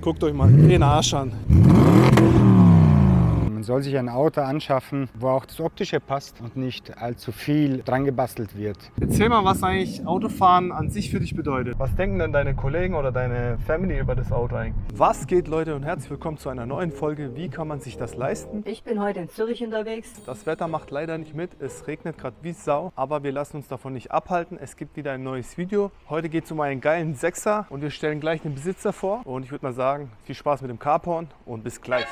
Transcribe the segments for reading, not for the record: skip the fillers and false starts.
Guckt euch mal den Arsch an. Man soll sich ein Auto anschaffen, wo auch das Optische passt und nicht allzu viel dran gebastelt wird. Erzähl mal, was eigentlich Autofahren an sich für dich bedeutet. Was denken denn deine Kollegen oder deine Family über das Auto eigentlich? Was geht, Leute, und herzlich willkommen zu einer neuen Folge. Wie kann man sich das leisten? Ich bin heute in Zürich unterwegs. Das Wetter macht leider nicht mit. Es regnet gerade wie Sau, aber wir lassen uns davon nicht abhalten. Es gibt wieder ein neues Video. Heute geht es um einen geilen Sechser und wir stellen gleich den Besitzer vor. Und ich würde mal sagen, viel Spaß mit dem Carporn und bis gleich.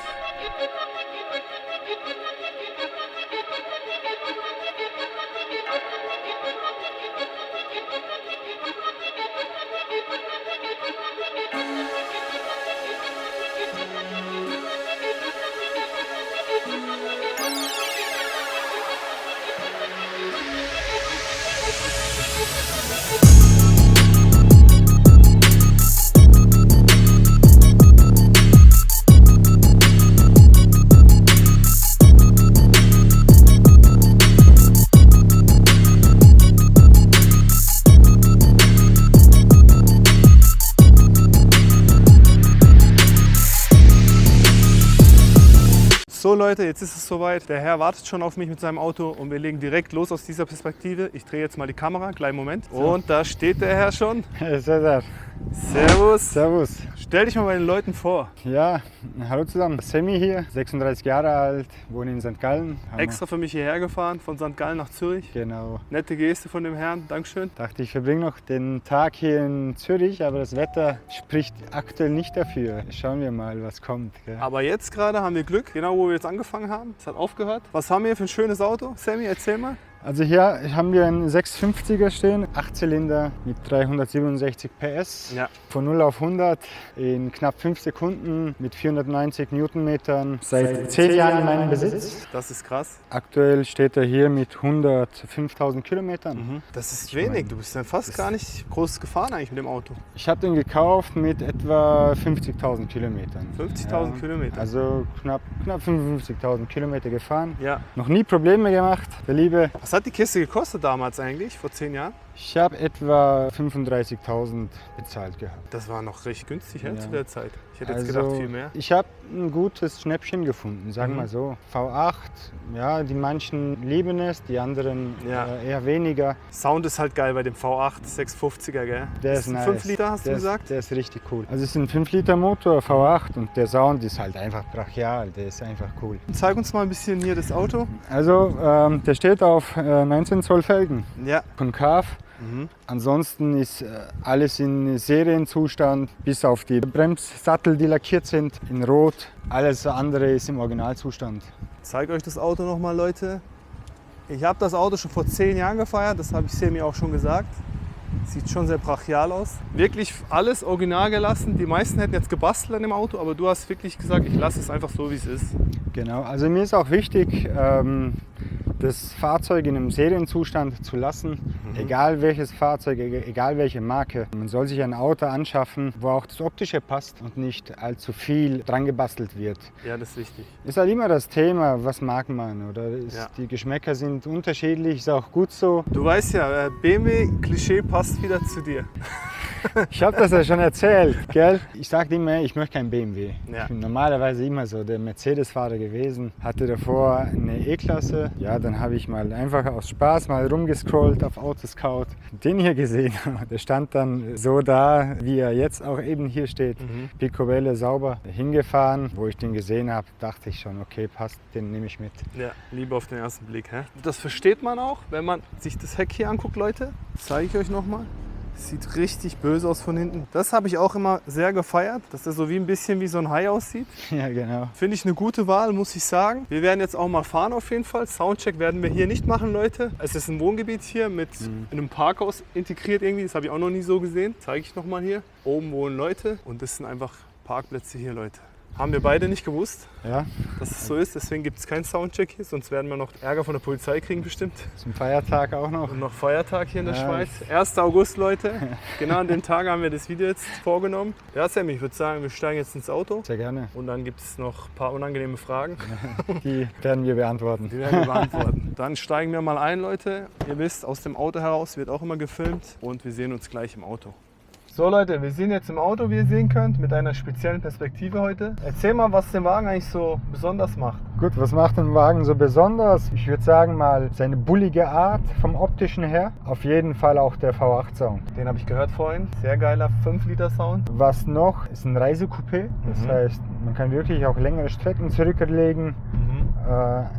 So Leute, jetzt ist es soweit. Der Herr wartet schon auf mich mit seinem Auto und wir legen direkt los aus dieser Perspektive. Ich drehe jetzt mal die Kamera, kleinen Moment. Und da steht der Herr schon. Cesar. Servus. Servus. Stell dich mal bei den Leuten vor. Ja, hallo zusammen. Semi hier, 36 Jahre alt, wohne in St. Gallen. Extra für mich hierher gefahren, von St. Gallen nach Zürich. Genau. Nette Geste von dem Herrn, Dankeschön. Dachte ich verbringe noch den Tag hier in Zürich, aber das Wetter spricht aktuell nicht dafür. Schauen wir mal, was kommt. Gell? Aber jetzt gerade haben wir Glück, genau wo wir jetzt angefangen haben. Es hat aufgehört. Was haben wir für ein schönes Auto? Sammy, erzähl mal. Also hier haben wir einen 650er stehen, 8-Zylinder mit 367 PS. Ja. Von 0 auf 100 in knapp 5 Sekunden mit 490 Newtonmetern. Seit 10 Jahren in meinem Besitz. Das ist krass. Aktuell steht er hier mit 105.000 Kilometern. Das ist wenig. Du bist dann fast gar nicht groß gefahren eigentlich mit dem Auto. Ich habe den gekauft mit etwa 50.000 Kilometern. 50.000 Kilometer. Also knapp 55.000 Kilometer gefahren. Ja. Noch nie Probleme gemacht, der Liebe. Was hat die Kiste gekostet damals eigentlich, vor 10 Jahren? Ich habe etwa 35.000 bezahlt gehabt. Das war noch recht günstig Ja. zu der Zeit. Ich hätte jetzt gedacht, viel mehr. Ich habe ein gutes Schnäppchen gefunden, sagen wir so. V8, ja, die manchen lieben es, die anderen eher weniger. Sound ist halt geil bei dem V8 650er, gell? Der ist ein nice. 5 Liter, hast du gesagt? Der ist richtig cool. Also es ist ein 5 Liter Motor, V8, und der Sound ist halt einfach brachial, der ist einfach cool. Zeig uns mal ein bisschen hier das Auto. Also der steht auf 19 Zoll Felgen, Ja. konkav. Ansonsten ist alles in Serienzustand, bis auf die Bremssattel, die lackiert sind, in Rot. Alles andere ist im Originalzustand. Ich zeige euch das Auto nochmal, Leute. Ich habe das Auto schon vor 10 Jahren gefeiert, das habe ich Semi auch schon gesagt. Sieht schon sehr brachial aus. Wirklich alles original gelassen. Die meisten hätten jetzt gebastelt an dem Auto, aber du hast wirklich gesagt, ich lasse es einfach so, wie es ist. Genau, also mir ist auch wichtig, das Fahrzeug in einem Serienzustand zu lassen, egal welches Fahrzeug, egal welche Marke. Man soll sich ein Auto anschaffen, wo auch das Optische passt und nicht allzu viel dran gebastelt wird. Ja, das ist wichtig. Ist halt immer das Thema, was mag man, oder die Geschmäcker sind unterschiedlich, ist auch gut so. Du weißt ja, BMW-Klischee passt wieder zu dir. Ich habe das ja schon erzählt, gell? Ich sage immer, ich möchte kein BMW. Ja. Ich bin normalerweise immer so der Mercedes-Fahrer gewesen. Hatte davor eine E-Klasse. Ja, dann habe ich mal einfach aus Spaß mal rumgescrollt auf Autoscout. Den hier gesehen. Der stand dann so da, wie er jetzt auch eben hier steht. Picobello sauber hingefahren. Wo ich den gesehen habe, dachte ich schon, okay, passt, den nehme ich mit. Ja, Liebe auf den ersten Blick. Hä? Das versteht man auch, wenn man sich das Heck hier anguckt, Leute. Zeige ich euch nochmal. Sieht richtig böse aus von hinten. Das habe ich auch immer sehr gefeiert, dass er so ein bisschen wie so ein Hai aussieht. Ja, genau. Finde ich eine gute Wahl, muss ich sagen. Wir werden jetzt auch mal fahren auf jeden Fall. Soundcheck werden wir hier nicht machen, Leute. Es ist ein Wohngebiet hier mit einem Parkhaus integriert irgendwie. Das habe ich auch noch nie so gesehen. Zeige ich nochmal hier. Oben wohnen Leute und das sind einfach Parkplätze hier, Leute. Haben wir beide nicht gewusst, Ja, dass es so ist. Deswegen gibt es keinen Soundcheck hier, sonst werden wir noch Ärger von der Polizei kriegen bestimmt. zum Feiertag auch noch. Und noch Feiertag hier in der Ja. Schweiz. 1. August, Leute. Genau an dem Tag haben wir das Video jetzt vorgenommen. Ja, Sammy, ich würde sagen, wir steigen jetzt ins Auto. Sehr gerne. Und dann gibt es noch ein paar unangenehme Fragen. Die werden wir beantworten. Die werden wir beantworten. Dann steigen wir mal ein, Leute. Ihr wisst, aus dem Auto heraus wird auch immer gefilmt. Und wir sehen uns gleich im Auto. So Leute, wir sind jetzt im Auto, wie ihr sehen könnt, mit einer speziellen Perspektive heute. Erzähl mal, was den Wagen eigentlich so besonders macht. Gut, was macht den Wagen so besonders? Ich würde sagen mal seine bullige Art vom optischen her. Auf jeden Fall auch der V8-Sound. Den habe ich gehört vorhin. Sehr geiler 5-Liter-Sound. Was noch? Ist ein Reisecoupé. Das heißt, man kann wirklich auch längere Strecken zurücklegen.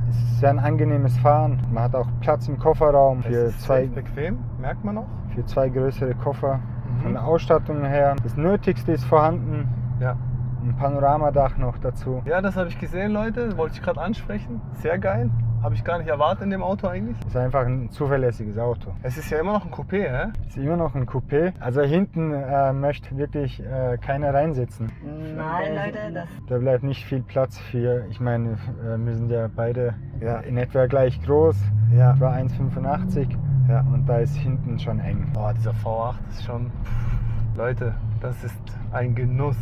Es ist sehr ein angenehmes Fahren. Man hat auch Platz im Kofferraum Es ist bequem, merkt man noch. für 2 größere Koffer. Von der Ausstattung her, das Nötigste ist vorhanden. Ja. Ein Panoramadach noch dazu. Ja, das habe ich gesehen, Leute. Wollte ich gerade ansprechen. Sehr geil. Habe ich gar nicht erwartet in dem Auto eigentlich. Ist einfach ein zuverlässiges Auto. Es ist ja immer noch ein Coupé, hä? Ist immer noch ein Coupé. Also hinten möchte wirklich keiner reinsitzen. Nein, Leute, das Da bleibt nicht viel Platz für. Ich meine, wir sind ja beide Ja. in etwa gleich groß. Ja. Etwa 1,85. Ja. Und da ist hinten schon eng. Boah, dieser V8 ist schon... Leute, das ist ein Genuss.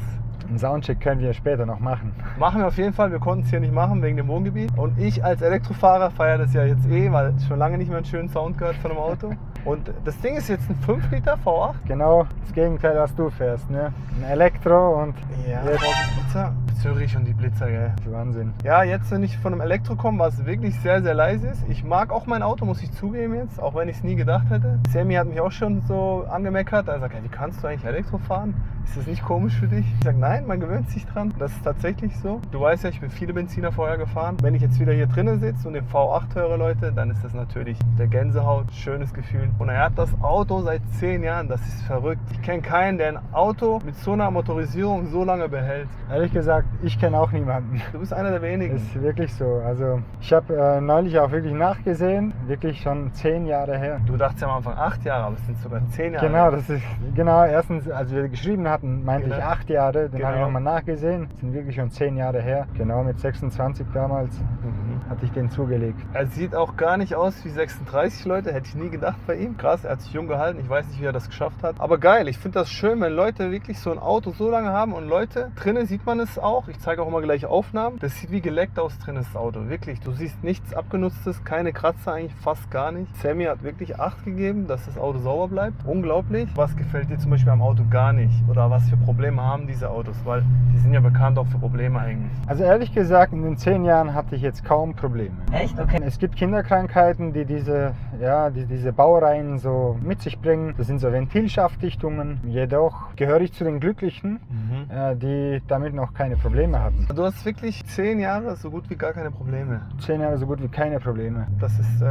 Einen Soundcheck können wir später noch machen. Machen wir auf jeden Fall. Wir konnten es hier nicht machen wegen dem Wohngebiet. Und ich als Elektrofahrer feiere das ja jetzt weil ich schon lange nicht mehr einen schönen Sound gehört von einem Auto. Und das Ding ist jetzt ein 5 Liter V8. Genau das Gegenteil, was du fährst. Ne? Ein Elektro und Ja, jetzt Blitzer. Zürich und die Blitzer, gell. das ist Wahnsinn. Ja, jetzt, wenn ich von einem Elektro komme, was wirklich sehr, sehr leise ist. Ich mag auch mein Auto, muss ich zugeben jetzt, auch wenn ich es nie gedacht hätte. Sammy hat mich auch schon so angemeckert. Er sagt, ja, wie kannst du eigentlich Elektro fahren? Ist das nicht komisch für dich? Ich sage, nein, man gewöhnt sich dran. Das ist tatsächlich so. Du weißt ja, ich bin viele Benziner vorher gefahren. Wenn ich jetzt wieder hier drinnen sitze und den V8 höre, Leute, dann ist das natürlich der Gänsehaut, schönes Gefühl. Und er hat das Auto seit 10 Jahren, das ist verrückt. Ich kenne keinen, der ein Auto mit so einer Motorisierung so lange behält. Ehrlich gesagt, ich kenne auch niemanden. Du bist einer der wenigen. Ist wirklich so. Also ich habe neulich auch wirklich nachgesehen, wirklich schon 10 Jahre her. Du dachtest ja am Anfang 8 Jahre, aber es sind sogar 10 Jahre. Genau, das ist genau. Erstens, als wir geschrieben hatten, meinte Genau. ich 8 Jahre. Dann habe ich Genau. nochmal nachgesehen. Das sind wirklich schon 10 Jahre her. Genau, mit 26 damals hatte ich den zugelegt. Er sieht auch gar nicht aus wie 36 Leute, hätte ich nie gedacht bei ihm. Krass, er hat sich jung gehalten, ich weiß nicht, wie er das geschafft hat. Aber geil, ich finde das schön, wenn Leute wirklich so ein Auto so lange haben und Leute, drinnen sieht man es auch, ich zeige auch immer gleich Aufnahmen, das sieht wie geleckt aus drinnen, das Auto, wirklich. Du siehst nichts Abgenutztes, keine Kratzer eigentlich, fast gar nicht. Sammy hat wirklich Acht gegeben, dass das Auto sauber bleibt. Unglaublich. Was gefällt dir zum Beispiel am Auto gar nicht? Oder was für Probleme haben diese Autos? Weil die sind ja bekannt auch für Probleme eigentlich. Also ehrlich gesagt, in den 10 Jahren hatte ich jetzt kaum Probleme. echt? Okay. Es gibt Kinderkrankheiten, die diese Baureihen so mit sich bringen. Das sind so Ventilschaftdichtungen. Jedoch gehöre ich zu den Glücklichen, die damit noch keine Probleme hatten. Du hast wirklich 10 Jahre so gut wie gar keine Probleme. 10 Jahre so gut wie keine Probleme. Das ist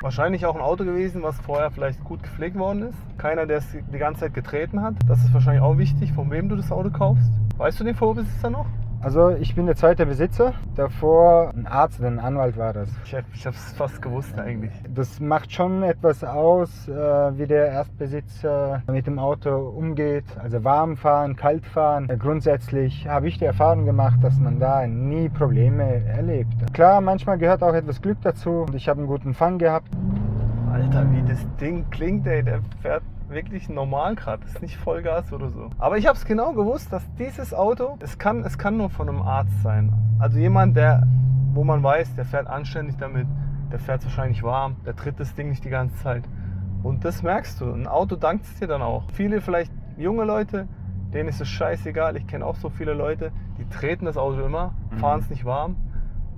wahrscheinlich auch ein Auto gewesen, was vorher vielleicht gut gepflegt worden ist. Keiner, der es die ganze Zeit getreten hat. Das ist wahrscheinlich auch wichtig, von wem du das Auto kaufst. Weißt du den Vorbesitzer noch? Also ich bin der zweite Besitzer. Davor ein Arzt oder ein Anwalt war das. Ich habe es fast gewusst eigentlich. Das macht schon etwas aus, wie der Erstbesitzer mit dem Auto umgeht. Also warm fahren, kalt fahren. Grundsätzlich habe ich die Erfahrung gemacht, dass man da nie Probleme erlebt. Klar, manchmal gehört auch etwas Glück dazu. Und ich habe einen guten Fang gehabt. Alter, wie das Ding klingt, ey. Der fährt wirklich normal gerade. Das ist nicht Vollgas oder so. Aber ich habe es genau gewusst, dass dieses Auto, es kann nur von einem Arzt sein. Also jemand, wo man weiß, der fährt anständig damit, der fährt wahrscheinlich warm, der tritt das Ding nicht die ganze Zeit. Und das merkst du. Ein Auto dankt es dir dann auch. Viele vielleicht junge Leute, denen ist es scheißegal. Ich kenne auch so viele Leute, die treten das Auto immer, fahren es nicht warm.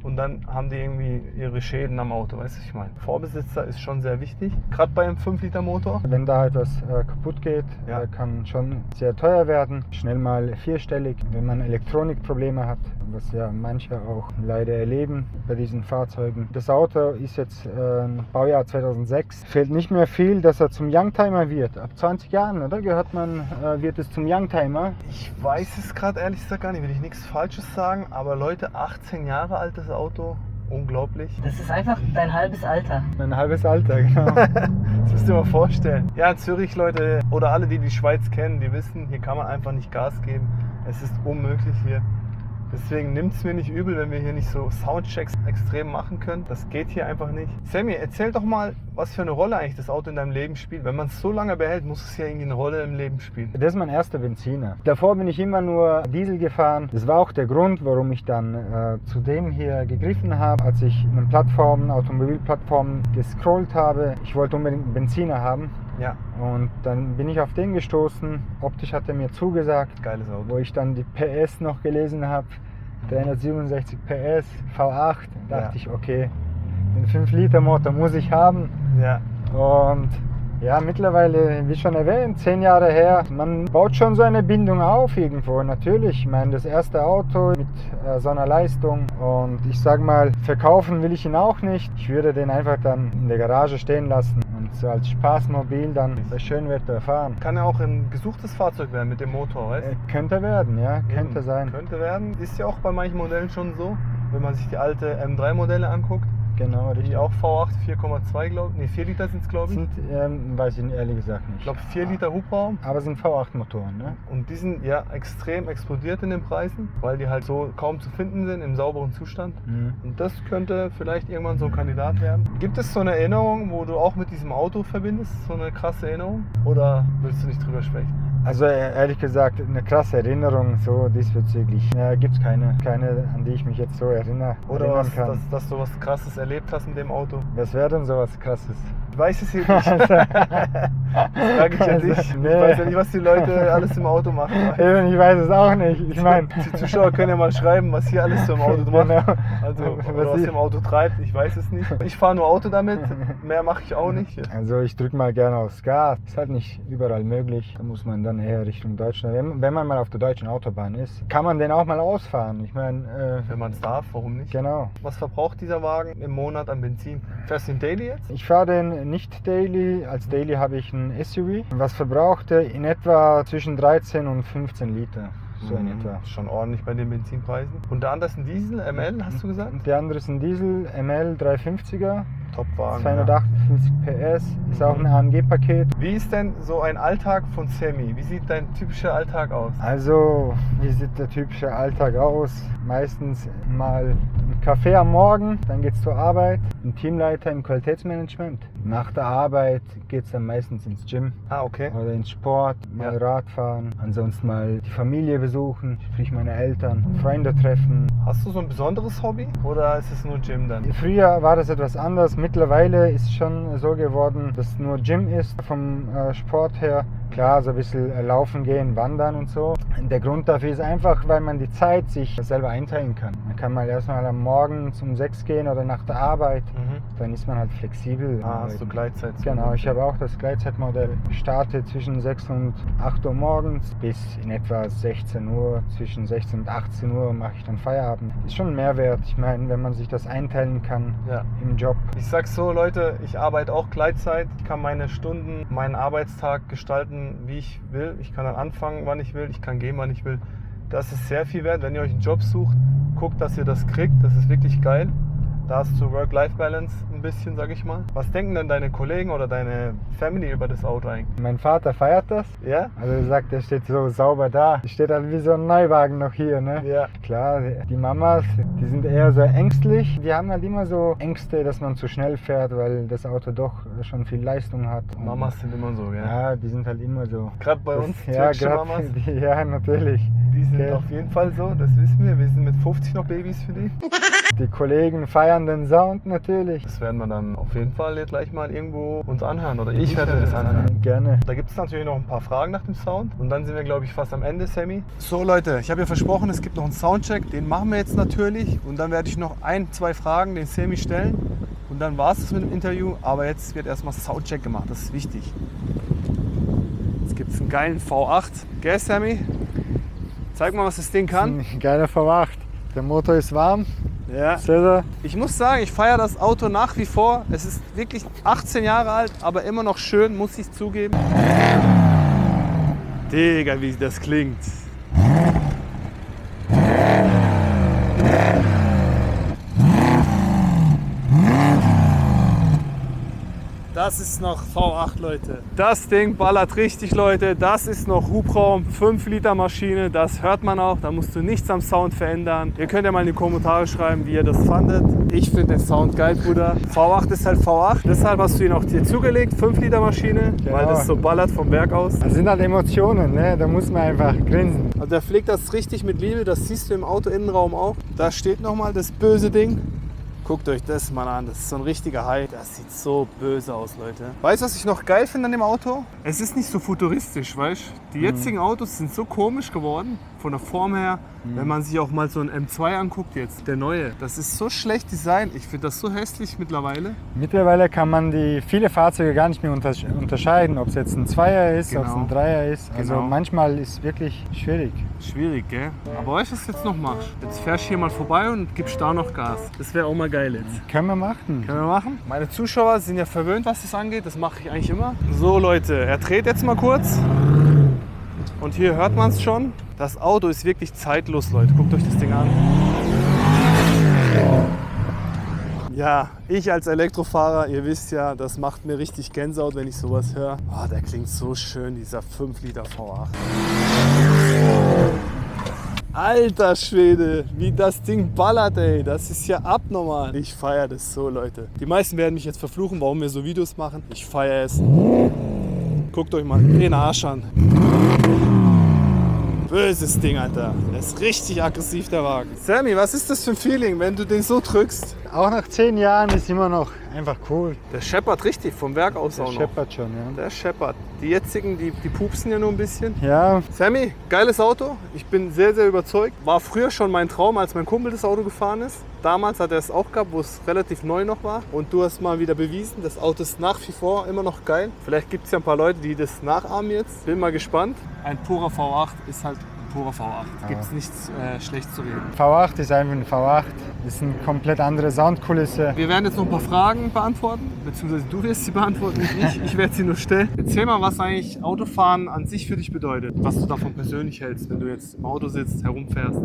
Und dann haben die irgendwie ihre Schäden am Auto, weißt du, was ich meine? Vorbesitzer ist schon sehr wichtig, gerade bei einem 5-Liter Motor. Wenn da etwas kaputt geht, Ja. kann schon sehr teuer werden. Schnell mal 4-stellig, wenn man Elektronikprobleme hat, was ja manche auch leider erleben bei diesen Fahrzeugen. Das Auto ist jetzt Baujahr 2006. Fehlt nicht mehr viel, dass er zum Youngtimer wird. Ab 20 Jahren, oder? Wird es zum Youngtimer. Ich weiß es gerade ehrlich gesagt gar nicht, will ich nichts Falsches sagen, aber Leute, 18 Jahre altes Auto, unglaublich. Das ist einfach dein halbes Alter. Ein halbes Alter, genau. Das müsst ihr mal vorstellen. Ja, in Zürich, Leute, oder alle, die die Schweiz kennen, die wissen, hier kann man einfach nicht Gas geben. Es ist unmöglich hier. Deswegen nimmt es mir nicht übel, wenn wir hier nicht so Soundchecks extrem machen können. Das geht hier einfach nicht. Sammy, erzähl doch mal, was für eine Rolle eigentlich das Auto in deinem Leben spielt. Wenn man es so lange behält, muss es ja irgendwie eine Rolle im Leben spielen. Das ist mein erster Benziner. Davor bin ich immer nur Diesel gefahren. Das war auch der Grund, warum ich dann zu dem hier gegriffen habe, als ich in den Automobilplattformen gescrollt habe. Ich wollte unbedingt einen Benziner haben. Ja, Und dann bin ich auf den gestoßen. Optisch hat er mir zugesagt, geiles Auto. wo ich dann die PS noch gelesen habe. 367 PS, V8. Da dachte ich, okay, den 5-Liter-Motor muss ich haben. Ja. Und ja, mittlerweile, wie schon erwähnt, 10 Jahre her, man baut schon so eine Bindung auf irgendwo, natürlich. Ich meine, das erste Auto mit so einer Leistung und ich sag mal, verkaufen will ich ihn auch nicht. Ich würde den einfach dann in der Garage stehen lassen und so als Spaßmobil dann bei Schönwetter fahren. Kann ja auch ein gesuchtes Fahrzeug werden mit dem Motor, weißt du? Könnte werden, ja, könnte Eben. sein. Könnte werden. Ist ja auch bei manchen Modellen schon so, wenn man sich die alte M3-Modelle anguckt. Genau, Die richtig. auch V8 4,2, glaube ich. Ne, 4 Liter sind es, glaube ich. Sind, weiß ich ehrlich gesagt nicht. Ich glaube 4 Liter Hubraum. Aber sind V8-Motoren, ne? Und die sind ja extrem explodiert in den Preisen, weil die halt so kaum zu finden sind im sauberen Zustand. Mhm. Und das könnte vielleicht irgendwann so ein Kandidat werden. Gibt es so eine Erinnerung, wo du auch mit diesem Auto verbindest? So eine krasse Erinnerung? Oder willst du nicht drüber sprechen? Also ehrlich gesagt, eine krasse Erinnerung so diesbezüglich gibt es keine, an die ich mich jetzt so erinnern Oder was, kann. dass du was Krasses erlebt hast mit dem Auto? Was wäre denn so was Krasses? Ich weiß es hier nicht. Das frage ich ja dich. Ich Nee. weiß ja nicht, was die Leute alles im Auto machen. Eben, ich weiß es auch nicht. Ich meine, Die Zuschauer können ja mal schreiben, was hier alles so im Auto macht. Genau. Also, Was oder was ich- im Auto treibt, ich weiß es nicht. Ich fahre nur Auto damit, mehr mache ich auch nicht. also ich drücke mal gerne aufs Gas. Ist halt nicht überall möglich. Da muss man dann eher Richtung Deutschland. Wenn man mal auf der deutschen Autobahn ist, kann man den auch mal ausfahren. Ich meine, Wenn man es darf, warum nicht? genau. Was verbraucht dieser Wagen im Monat an Benzin? Fährst du den Daily jetzt? Ich fahre den nicht Daily. Als Daily habe ich ein SUV. Was verbraucht er? In etwa zwischen 13 und 15 Liter. So in etwa. Schon ordentlich bei den Benzinpreisen. Und der andere ist ein Diesel, ML, hast du gesagt? Und der andere ist ein Diesel ML 350er, Top-Wagen. 258 PS, ist auch ein AMG-Paket. Wie ist denn so ein Alltag von Sammy? Wie sieht dein typischer Alltag aus? Also, wie sieht der typische Alltag aus? Meistens mal ein Kaffee am Morgen, dann geht's zur Arbeit, ein Teamleiter im Qualitätsmanagement. Nach der Arbeit geht's dann meistens ins Gym Ah, okay. oder ins Sport, mal Radfahren, ansonsten mal die Familie besuchen, sprich meine Eltern, Freunde treffen. Hast du so ein besonderes Hobby oder ist es nur Gym dann? Früher war das etwas anders. Mittlerweile ist es schon so geworden, dass es nur Gym ist vom Sport her. Klar, so ein bisschen laufen gehen, wandern und so. Der Grund dafür ist einfach, weil man die Zeit sich selber einteilen kann. Man kann mal erstmal am Morgen um 6 gehen oder nach der Arbeit. Dann ist man halt flexibel. Hast du Gleitzeit? Genau, ich habe auch das Gleitzeitmodell. Ich starte zwischen 6 und 8 Uhr morgens bis in etwa 16 Uhr. Zwischen 16 und 18 Uhr mache ich dann Feierabend. Ist schon ein Mehrwert. Ich meine, wenn man sich das einteilen kann Ja. im Job. Ich sag's so, Leute, ich arbeite auch Gleitzeit. Ich kann meine Stunden, meinen Arbeitstag gestalten, wie ich will. Ich kann dann anfangen, wann ich will. Ich kann gehen, wann ich will. Das ist sehr viel wert. Wenn ihr euch einen Job sucht, guckt, dass ihr das kriegt. Das ist wirklich geil. Da hast du Work-Life-Balance ein bisschen, sag ich mal. Was denken denn deine Kollegen oder deine Family über das Auto eigentlich? Mein Vater feiert das. Ja? Also er sagt, der steht so sauber da. Der steht halt wie so ein Neuwagen noch hier, ne? Ja. Klar, die Mamas, die sind eher so ängstlich. Die haben halt immer so Ängste, dass man zu schnell fährt, weil das Auto doch schon viel Leistung hat. Und Mamas sind immer so, ja. ja, die sind halt immer so. Gerade bei uns, Ja, türkische Mamas, ja, natürlich. die sind Okay. auf jeden Fall so, das wissen wir. Wir sind mit 50 noch Babys für die. Die Kollegen feiern den Sound natürlich. Das werden wir dann auf jeden Fall jetzt gleich mal irgendwo uns anhören. Oder ich werde mir das anhören. Gerne. Da gibt es natürlich noch ein paar Fragen nach dem Sound. Und dann sind wir, glaube ich, fast am Ende, Sammy. So, Leute, ich habe ja versprochen, es gibt noch einen Soundcheck. Den machen wir jetzt natürlich. Und dann werde ich noch 1-2 Fragen den Sammy stellen. Und dann war es das mit dem Interview. Aber jetzt wird erstmal Soundcheck gemacht. Das ist wichtig. Jetzt gibt es einen geilen V8. Gell, Sammy? Zeig mal, was das Ding kann. Ein geiler V8. Der Motor ist warm. Ja. Seht ihr? Ich muss sagen, ich feiere das Auto nach wie vor. Es ist wirklich 18 Jahre alt, aber immer noch schön, muss ich zugeben. Digga, wie das klingt. Das ist noch V8, Leute. Das Ding ballert richtig, Leute. Das ist noch Hubraum, 5 Liter Maschine. Das hört man auch. Da musst du nichts am Sound verändern. Ihr könnt ja mal in die Kommentare schreiben, wie ihr das fandet. Ich finde den Sound geil, Bruder. V8 ist halt V8. Deshalb hast du ihn auch dir zugelegt, 5 Liter Maschine, Genau. weil das so ballert vom Berg aus. Das sind halt Emotionen, ne? Da muss man einfach grinsen. Also der pflegt das richtig mit Liebe. Das siehst du im Auto-Innenraum auch. Da steht nochmal das böse Ding. Guckt euch das mal an, das ist so ein richtiger Hai. Das sieht so böse aus, Leute. Weißt du, was ich noch geil finde an dem Auto? Es ist nicht so futuristisch, weißt du? Die jetzigen Autos sind so komisch geworden, von der Form her. Wenn man sich auch mal so ein M2 anguckt jetzt, der neue, das ist so schlecht designt. Ich finde das so hässlich mittlerweile. Mittlerweile kann man viele Fahrzeuge gar nicht mehr unterscheiden, ob es jetzt ein Zweier ist, ob es ein Genau. Dreier ist. Also Genau. manchmal ist es wirklich schwierig. Schwierig, gell? Aber weißt du, was du jetzt noch machst? Jetzt fährst du hier mal vorbei und gibst da noch Gas. Das wäre auch mal geil jetzt. Können wir machen. Können wir machen? Meine Zuschauer sind ja verwöhnt, was das angeht. Das mache ich eigentlich immer. So Leute, er dreht jetzt mal kurz. Und hier hört man es schon. Das Auto ist wirklich zeitlos, Leute. Guckt euch das Ding an. Ja, ich als Elektrofahrer, ihr wisst ja, das macht mir richtig Gänsehaut, wenn ich sowas höre. Oh, der klingt so schön, dieser 5 Liter V8. Alter Schwede, wie das Ding ballert, ey. Das ist ja abnormal. Ich feiere das so, Leute. Die meisten werden mich jetzt verfluchen, warum wir so Videos machen. Ich feiere es. Guckt euch mal den Arsch an. Böses Ding, Alter. Der ist richtig aggressiv, der Wagen. Sammy, was ist das für ein Feeling, wenn du den so drückst? Auch nach 10 Jahren ist immer noch einfach cool. Der scheppert richtig, vom Werk aus Der auch noch. scheppert schon, ja. Der scheppert. Die jetzigen, die pupsen ja nur ein bisschen. Ja, Sammy, geiles Auto. Ich bin sehr, sehr überzeugt. War früher schon mein Traum, als mein Kumpel das Auto gefahren ist. Damals hat er es auch gehabt, wo es relativ neu noch war. Und du hast mal wieder bewiesen, das Auto ist nach wie vor immer noch geil. Vielleicht gibt es ja ein paar Leute, die das nachahmen jetzt. Bin mal gespannt. Ein purer V8 ist halt ein purer V8. Gibt es nichts schlecht zu reden. V8 ist einfach ein V8. Ist eine komplett andere Soundkulisse. Wir werden jetzt noch ein paar Fragen beantworten, beziehungsweise du wirst sie beantworten, nicht ich. Ich werde sie nur stellen. Erzähl mal, was eigentlich Autofahren an sich für dich bedeutet. Was du davon persönlich hältst, wenn du jetzt im Auto sitzt, herumfährst.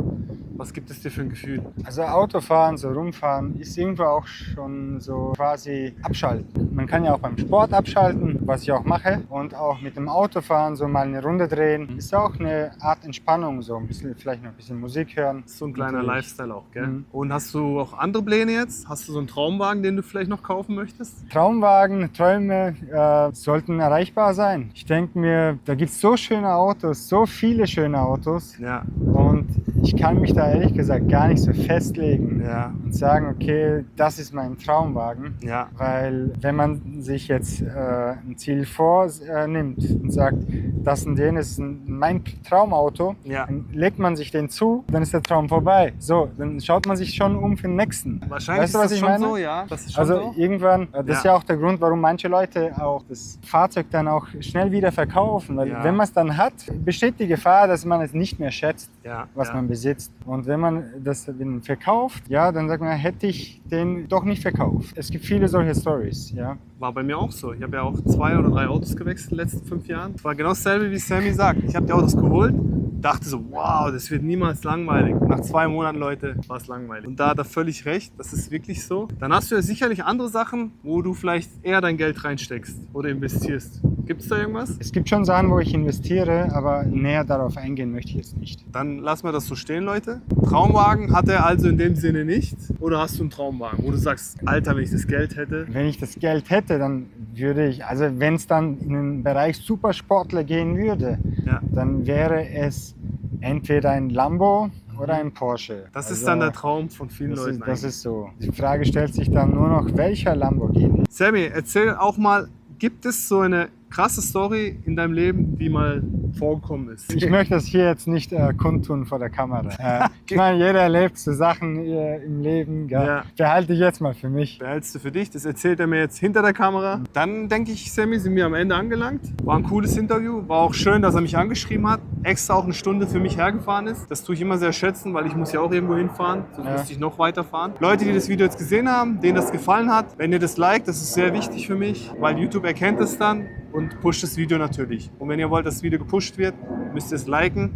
Was gibt es dir für ein Gefühl? Also Autofahren, so rumfahren, ist irgendwo auch schon so quasi abschalten. Man kann ja auch beim Sport abschalten, was ich auch mache. Und auch mit dem Autofahren so mal eine Runde drehen. Ist auch eine Art Entspannung, so ein bisschen, vielleicht noch ein bisschen Musik hören. So ein kleiner Natürlich. Lifestyle auch, gell? Mhm. Und hast du auch andere Pläne jetzt? Hast du so einen Traumwagen, den du vielleicht noch kaufen möchtest? Traumwagen, Träume sollten erreichbar sein. Ich denke mir, da gibt es so schöne Autos, so viele schöne Autos. Ja. Und ich kann mich da ehrlich gesagt gar nicht so festlegen Ja. und sagen, okay, das ist mein Traumwagen. Ja. Weil wenn man sich jetzt ein Ziel vornimmt und sagt, das und jenes ist mein Traumauto, Ja. dann legt man sich den zu, dann ist der Traum vorbei. So, dann schaut man sich schon um für den nächsten. Wahrscheinlich Weißt du, ist was das ich schon meine? so, ja. Das ist schon Also so. irgendwann, das ist Ja. ja auch der Grund, warum manche Leute auch das Fahrzeug dann auch schnell wieder verkaufen. Weil Ja. wenn man es dann hat, besteht die Gefahr, dass man es nicht mehr schätzt, Ja. was ja. man besitzt. Und wenn man das dann verkauft, ja, dann sagt man, hätte ich den doch nicht verkauft. Es gibt viele solche Stories, ja. War bei mir auch so. Ich habe ja auch 2 oder 3 Autos gewechselt in den letzten 5 Jahren. Es war genau dasselbe, wie Sammy sagt. Ich habe die Autos geholt, dachte so, wow, das wird niemals langweilig. Nach 2 Monaten, Leute, war es langweilig. Und da hat er völlig recht, das ist wirklich so. Dann hast du ja sicherlich andere Sachen, wo du vielleicht eher dein Geld reinsteckst oder investierst. Gibt es da irgendwas? Es gibt schon Sachen, wo ich investiere, aber näher darauf eingehen möchte ich jetzt nicht. Dann lassen wir das so stehen, Leute. Traumwagen hat er also in dem Sinne nicht? Oder hast du einen Traumwagen, wo du sagst, Alter, wenn ich das Geld hätte? Wenn ich das Geld hätte, dann würde ich, also wenn es dann in den Bereich Supersportler gehen würde, Ja. dann wäre es entweder ein Lambo oder ein Porsche. Das ist Also, dann der Traum von vielen das Leuten. das ist so. Die Frage stellt sich dann nur noch, welcher Lamborghini? Sammy, erzähl auch mal, gibt es so eine krasse Story in deinem Leben, die mal vorgekommen ist? Ich möchte das hier jetzt nicht kundtun vor der Kamera. Ich meine, jeder erlebt so Sachen im Leben. Gell? Ja. Behalte ich jetzt mal für mich. Behältst du für dich, das erzählt er mir jetzt hinter der Kamera. Dann denke ich, Sammy, sind wir am Ende angelangt. War ein cooles Interview, war auch schön, dass er mich angeschrieben hat, extra auch eine Stunde für mich hergefahren ist. Das tue ich immer sehr schätzen, weil ich muss ja auch irgendwo hinfahren, sonst Ja. müsste ich noch weiterfahren. Leute, die das Video jetzt gesehen haben, denen das gefallen hat, wenn ihr das liked, das ist sehr wichtig für mich, weil YouTube erkennt es dann und pusht das Video natürlich. Und wenn ihr wollt, dass das Video gepusht wird, müsst ihr es liken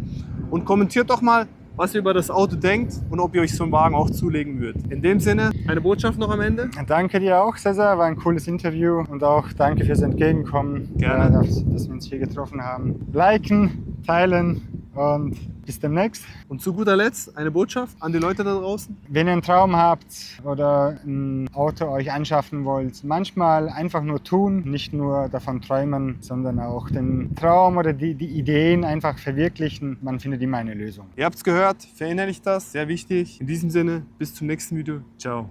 und kommentiert doch mal, was ihr über das Auto denkt und ob ihr euch so einen Wagen auch zulegen würdet. In dem Sinne, eine Botschaft noch am Ende. Danke dir auch, Cesar. War ein cooles Interview und auch danke fürs Entgegenkommen. Gerne. Dass wir uns hier getroffen haben. Liken, teilen und bis demnächst. Und zu guter Letzt eine Botschaft an die Leute da draußen. Wenn ihr einen Traum habt oder ein Auto euch anschaffen wollt, manchmal einfach nur tun, nicht nur davon träumen, sondern auch den Traum oder die Ideen einfach verwirklichen. Man findet immer eine Lösung. Ihr habt es gehört, verinnerlicht das, sehr wichtig. In diesem Sinne, bis zum nächsten Video. Ciao.